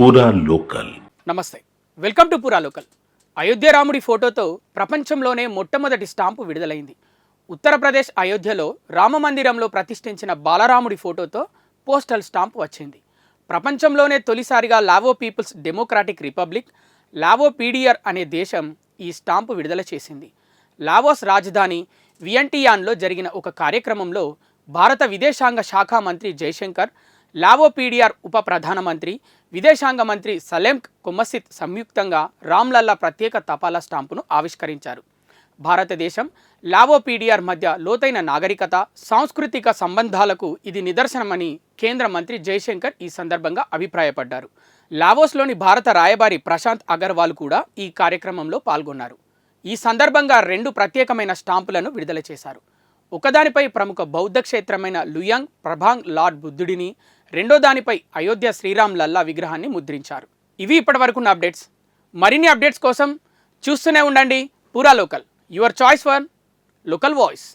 పూరా లోకల్. నమస్తే, welcome to పూరా లోకల్. అయోధ్య రాముడి ఫోటోతో ప్రపంచంలోనే మొట్టమొదటి స్టాంపు విడుదలైంది. ఉత్తరప్రదేశ్ అయోధ్యలో రామమందిరంలో ప్రతిష్ఠించిన బాలరాముడి ఫోటోతో పోస్టల్ స్టాంపు వచ్చింది. ప్రపంచంలోనే తొలిసారిగా Lao People's Democratic Republic Lao పీడియర్ అనే దేశం ఈ స్టాంపు విడుదల చేసింది. లావోస్ రాజధాని వియంటియాన్లో జరిగిన ఒక కార్యక్రమంలో భారత విదేశాంగ శాఖ మంత్రి జైశంకర్, లావో పీడియార్ ఉప ప్రధానమంత్రి విదేశాంగ మంత్రి సలెమ్ కొమసిత్ సంయుక్తంగా రామ్లల్లా ప్రత్యేక తపాలా స్టాంపును ఆవిష్కరించారు. భారతదేశం లావో పీడియార్ మధ్య లోతైన నాగరికత, సాంస్కృతిక సంబంధాలకు ఇది నిదర్శనమని కేంద్ర మంత్రి జైశంకర్ ఈ సందర్భంగా అభిప్రాయపడ్డారు. లావోస్లోని భారత రాయబారి ప్రశాంత్ అగర్వాల్ కూడా ఈ కార్యక్రమంలో పాల్గొన్నారు. ఈ సందర్భంగా 2 ప్రత్యేకమైన స్టాంపులను విడుదల చేశారు. ఒకదానిపై ప్రముఖ బౌద్ధ క్షేత్రమైన లుయాంగ్ ప్రభాంగ్ లార్డ్ బుద్ధుడిని, రెండో దానిపై అయోధ్య శ్రీరామ్ లల్లా విగ్రహాన్ని ముద్రించారు. ఇవి ఇప్పటివరకున్న అప్డేట్స్. మరిన్ని అప్డేట్స్ కోసం చూస్తూనే ఉండండి పూరా local, your choice for local voice.